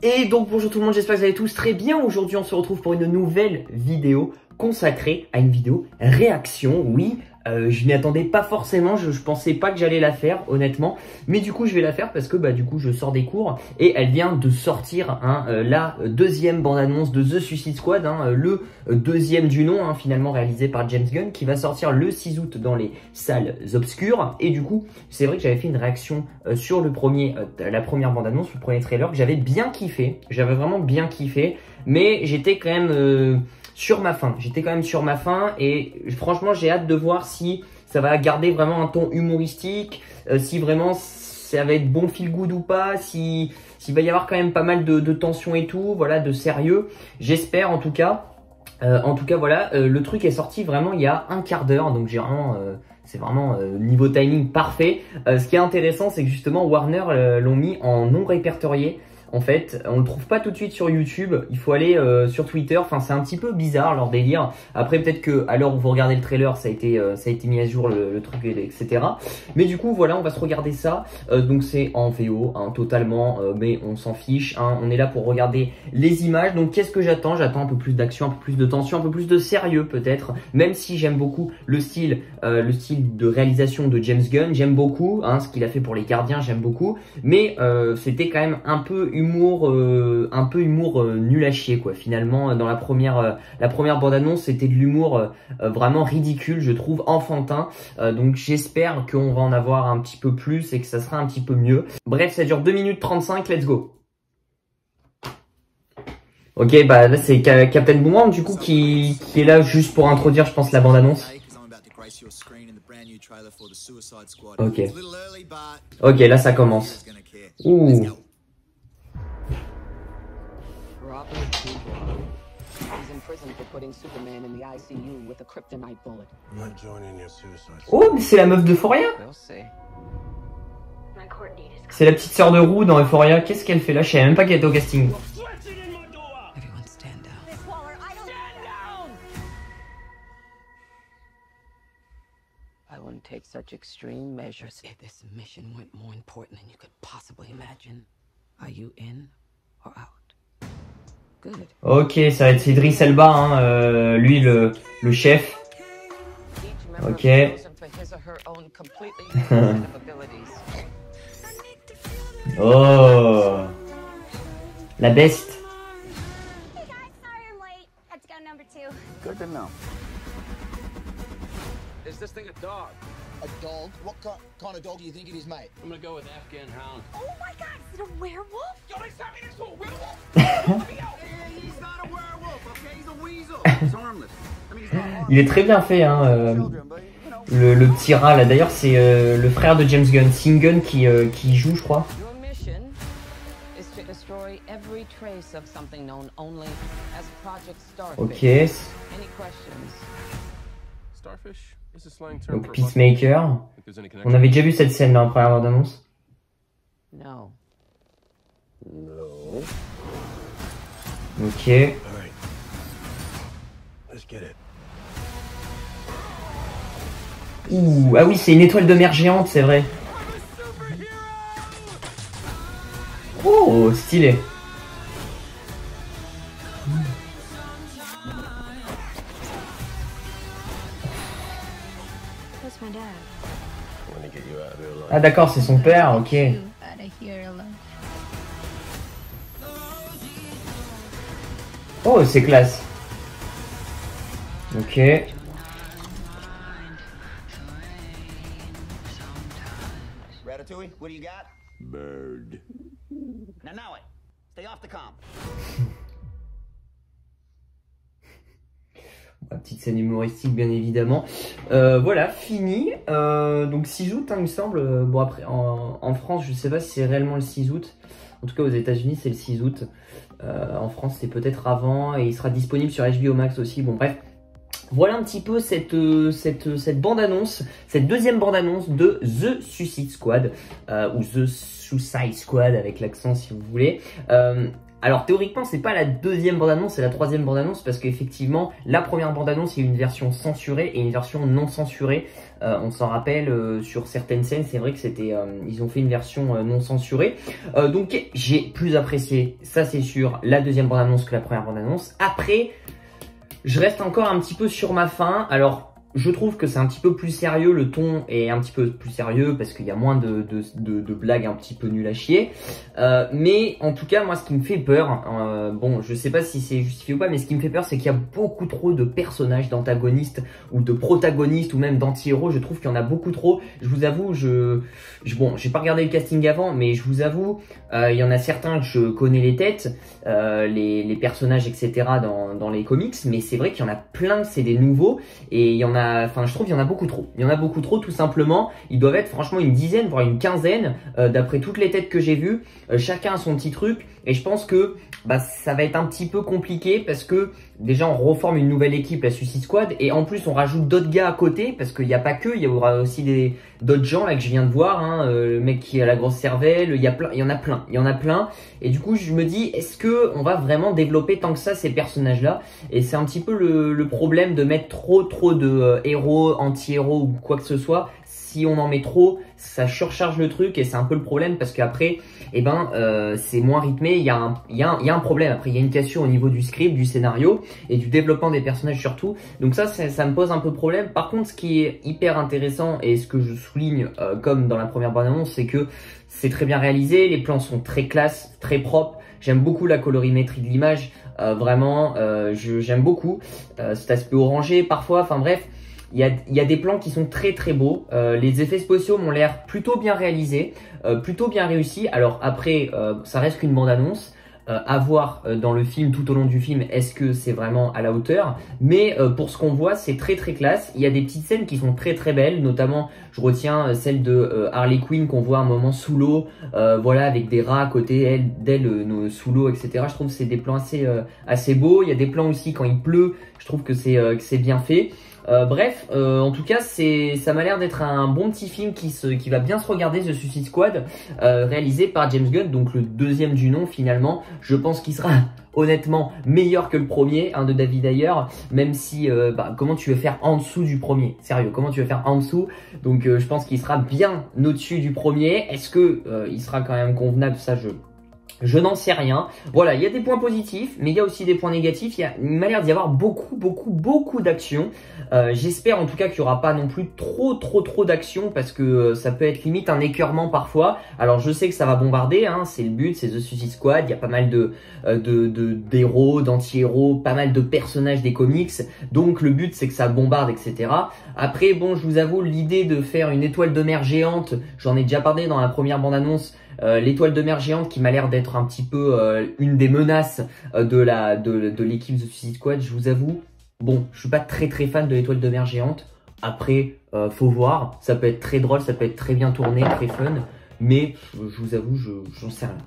Et donc bonjour tout le monde, j'espère que vous allez tous très bien. Aujourd'hui on se retrouve pour une nouvelle vidéo consacrée à une vidéo réaction. Oui, je m'y attendais pas forcément, je pensais pas que j'allais la faire honnêtement. Mais du coup je vais la faire parce que du coup je sors des cours et elle vient de sortir la deuxième bande-annonce de The Suicide Squad, le deuxième du nom finalement réalisé par James Gunn, qui va sortir le 6 août dans les salles obscures. Et du coup c'est vrai que j'avais fait une réaction sur le premier, la première bande-annonce, le premier trailer que j'avais bien kiffé. J'avais vraiment bien kiffé, mais j'étais quand même sur ma faim. J'étais quand même sur ma faim et franchement j'ai hâte de voir si ça va garder vraiment un ton humoristique, si vraiment ça va être bon feel good ou pas, s'il va y avoir quand même pas mal de tension et tout, voilà, de sérieux. J'espère en tout cas. Voilà, le truc est sorti vraiment il y a un quart d'heure, donc j'ai vraiment, c'est vraiment niveau timing parfait. Ce qui est intéressant, c'est que justement Warner l'ont mis en non répertorié. En fait, on le trouve pas tout de suite sur YouTube, il faut aller sur Twitter, enfin c'est un petit peu bizarre leur délire. Après peut-être que à l'heure où vous regardez le trailer, ça a été mis à jour le truc, etc. Mais du coup voilà, on va se regarder ça. Donc c'est en VO, totalement, mais on s'en fiche. On est là pour regarder les images. Donc qu'est-ce que j'attends? J'attends un peu plus d'action, un peu plus de tension, un peu plus de sérieux peut-être. Même si j'aime beaucoup le style de réalisation de James Gunn, j'aime beaucoup ce qu'il a fait pour Les Gardiens, j'aime beaucoup. Mais c'était quand même un peu humour nul à chier quoi. Finalement dans la première bande-annonce, c'était de l'humour vraiment ridicule, je trouve, enfantin. Donc j'espère qu'on va en avoir un petit peu plus et que ça sera un petit peu mieux. Bref, ça dure 2 minutes 35, let's go. Ok, là c'est Captain Boomerang du coup qui est là juste pour introduire, je pense, la bande-annonce. Ok. Ok, là ça commence. Ouh. Oh, mais c'est la meuf d'Euphoria. C'est la petite sœur de Roux dans Euphoria. Qu'est-ce qu'elle fait là? Je savais même pas qu'elle était au casting. Take such extreme measures if this mission went more important than you could possibly imagine. Are you in or out? Good. Ok, ça va être Idris Elba, lui le chef. Ok. Oh, la best. Good to know. Is this thing a dog? A dog? What kind of dog do you think it is, mate? I'm gonna go with Afghan hound. Oh my god, is it a werewolf? Yo, they sent me this to a werewolf! Let me go! He's not a werewolf, okay? He's a weasel. He's harmless. I mean, he's not harmless. Il est très bien fait, le petit rat là. D'ailleurs, c'est le frère de James Gunn, Sean Gunn, qui joue, je crois. Your mission is to destroy every trace of something known only as Project Starfish. Ok. Any questions? Starfish? Donc Peacemaker. On avait déjà vu cette scène dans la première bande-annonce. No. No. Ok. Ouh, ah oui, c'est une étoile de mer géante, c'est vrai. Oh, stylé. Ah d'accord, c'est son père, ok. Oh, c'est classe. Ok. Ratatouille, what do you got? Bird. Now it. Stay off the comm. Petite scène humoristique bien évidemment. Voilà, fini. Donc 6 août, il me semble. Bon après, en France, je sais pas si c'est réellement le 6 août. En tout cas aux États-Unis c'est le 6 août. En France c'est peut-être avant et il sera disponible sur HBO Max aussi. Bon bref. Voilà un petit peu cette bande-annonce, cette deuxième bande-annonce de The Suicide Squad, ou The Suicide Squad avec l'accent si vous voulez. Alors théoriquement c'est pas la deuxième bande-annonce, c'est la troisième bande-annonce parce qu'effectivement la première bande-annonce il y a une version censurée et une version non censurée. On s'en rappelle sur certaines scènes, c'est vrai que c'était, ils ont fait une version non censurée. Donc j'ai plus apprécié, ça c'est sûr, la deuxième bande-annonce que la première bande-annonce. Après, je reste encore un petit peu sur ma faim. Alors je trouve que c'est un petit peu plus sérieux, le ton est un petit peu plus sérieux parce qu'il y a moins de blagues un petit peu nulles à chier. Mais en tout cas, moi ce qui me fait peur, bon je sais pas si c'est justifié ou pas, mais ce qui me fait peur c'est qu'il y a beaucoup trop de personnages d'antagonistes ou de protagonistes ou même d'anti-héros. Je trouve qu'il y en a beaucoup trop. Je vous avoue, bon, j'ai pas regardé le casting avant, mais je vous avoue, il y en a certains que je connais les têtes, les personnages etc. dans les comics, mais c'est vrai qu'il y en a plein, c'est des nouveaux et il y en a. Enfin, je trouve qu'il y en a beaucoup trop. Il y en a beaucoup trop, tout simplement. Ils doivent être franchement une dizaine, voire une quinzaine, d'après toutes les têtes que j'ai vues. Chacun a son petit truc. Et je pense que ça va être un petit peu compliqué parce que déjà on reforme une nouvelle équipe, la Suicide Squad, et en plus on rajoute d'autres gars à côté parce qu'il n'y a pas que, il y aura aussi d'autres gens là que je viens de voir, hein, le mec qui a la grosse cervelle, il y en a plein. Et du coup je me dis, est-ce que on va vraiment développer tant que ça ces personnages là? Et c'est un petit peu le problème de mettre trop de héros, anti-héros ou quoi que ce soit. Si on en met trop, ça surcharge le truc et c'est un peu le problème parce qu'après, c'est moins rythmé. Il y a un problème. Après, il y a une cassure au niveau du script, du scénario et du développement des personnages surtout. Donc ça me pose un peu problème. Par contre, ce qui est hyper intéressant et ce que je souligne comme dans la première bande-annonce, c'est que c'est très bien réalisé. Les plans sont très classe, très propres. J'aime beaucoup la colorimétrie de l'image. Vraiment, j'aime beaucoup cet aspect orangé parfois. Enfin bref. Il y a des plans qui sont très beaux, les effets spéciaux m'ont l'air plutôt bien réalisés, plutôt bien réussis. Alors après, ça reste qu'une bande-annonce, à voir dans le film, tout au long du film, est-ce que c'est vraiment à la hauteur. Mais pour ce qu'on voit, c'est très classe. Il y a des petites scènes qui sont très belles, notamment je retiens celle de Harley Quinn qu'on voit un moment sous l'eau, voilà, avec des rats à côté d'elle sous l'eau, etc. Je trouve que c'est des plans assez beaux. Il y a des plans aussi quand il pleut, je trouve que c'est bien fait. Bref, en tout cas, ça m'a l'air d'être un bon petit film qui va bien se regarder, The Suicide Squad, réalisé par James Gunn, donc le deuxième du nom finalement. Je pense qu'il sera honnêtement meilleur que le premier, de David Ayer, même si, comment tu veux faire en dessous du premier? Sérieux, comment tu veux faire en dessous? Donc je pense qu'il sera bien au-dessus du premier. Est-ce que il sera quand même convenable? Ça, je n'en sais rien. Voilà, il y a des points positifs, mais il y a aussi des points négatifs. Il m'a l'air d'y avoir beaucoup d'actions. J'espère en tout cas qu'il n'y aura pas non plus trop d'actions parce que ça peut être limite un écœurement parfois. Alors je sais que ça va bombarder, hein, c'est le but, c'est The Suicide Squad. Il y a pas mal d'héros, d'anti-héros, pas mal de personnages des comics. Donc le but c'est que ça bombarde, etc. Après, bon, je vous avoue, l'idée de faire une étoile de mer géante, j'en ai déjà parlé dans la première bande-annonce. L'étoile de mer géante qui m'a l'air d'être un petit peu une des menaces de l'équipe de Suicide Squad, je vous avoue. Bon, je suis pas très fan de l'étoile de mer géante. Après, faut voir. Ça peut être très drôle, ça peut être très bien tourné, très fun. Mais je vous avoue, j'en sais rien.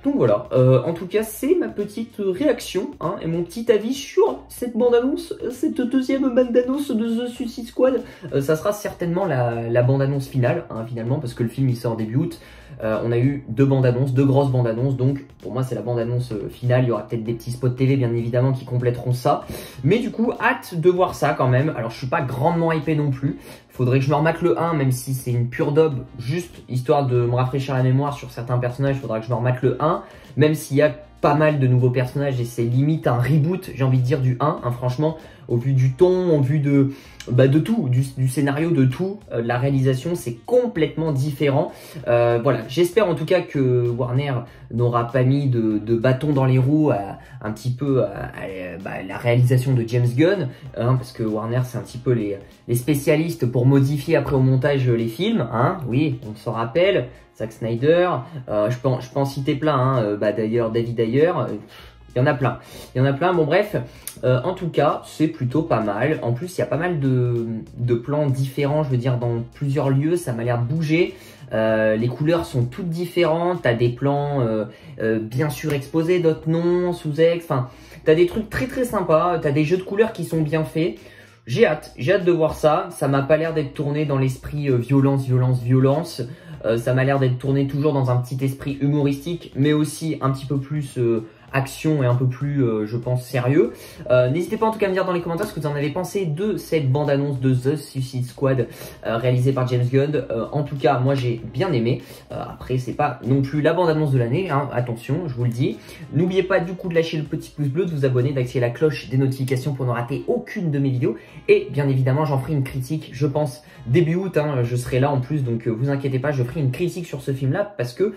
Donc voilà, en tout cas c'est ma petite réaction et mon petit avis sur cette bande-annonce, cette deuxième bande-annonce de The Suicide Squad. Ça sera certainement la bande-annonce finale, finalement, parce que le film il sort début août. On a eu deux bandes-annonces, deux grosses bandes-annonces, donc pour moi c'est la bande-annonce finale. Il y aura peut-être des petits spots TV bien évidemment qui compléteront ça. Mais du coup, hâte de voir ça quand même. Alors je suis pas grandement hypé non plus. Faudrait que je me remette le 1, même si c'est une pure daube, juste histoire de me rafraîchir la mémoire sur certains personnages. Faudra que je me remette le 1, même s'il y a pas mal de nouveaux personnages et c'est limite un reboot, j'ai envie de dire, du 1, franchement, au vu du ton, au vu de tout, du scénario, de tout, la réalisation, c'est complètement différent. Voilà, j'espère en tout cas que Warner n'aura pas mis de bâton dans les roues un petit peu à la réalisation de James Gunn, parce que Warner c'est un petit peu les spécialistes pour modifier après au montage les films, oui, on s'en rappelle. Zack Snyder, je peux en citer plein, d'ailleurs David Ayer, il y en a plein, bon bref, en tout cas c'est plutôt pas mal. En plus il y a pas mal de plans différents, je veux dire dans plusieurs lieux, ça m'a l'air de bouger. Les couleurs sont toutes différentes, t'as des plans bien surexposés, d'autres non, sous-ex, enfin t'as des trucs très sympas, t'as des jeux de couleurs qui sont bien faits. J'ai hâte de voir ça. Ça m'a pas l'air d'être tourné dans l'esprit violence. Ça m'a l'air d'être tourné toujours dans un petit esprit humoristique, mais aussi un petit peu plus action et un peu plus, je pense, sérieux. N'hésitez pas en tout cas à me dire dans les commentaires ce que vous en avez pensé de cette bande-annonce de The Suicide Squad réalisée par James Gunn. En tout cas, moi j'ai bien aimé. Après, c'est pas non plus la bande-annonce de l'année, hein, attention, je vous le dis. N'oubliez pas du coup de lâcher le petit pouce bleu, de vous abonner, d'activer la cloche des notifications pour ne rater aucune de mes vidéos. Et bien évidemment, j'en ferai une critique, je pense, début août, hein, je serai là en plus, donc vous inquiétez pas, je ferai une critique sur ce film-là parce que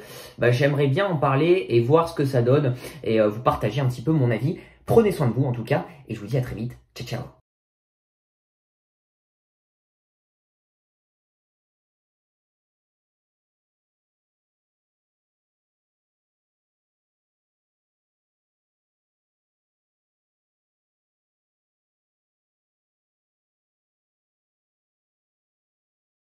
j'aimerais bien en parler et voir ce que ça donne et vous partager un petit peu mon avis. Prenez soin de vous en tout cas, et je vous dis à très vite. Ciao, ciao.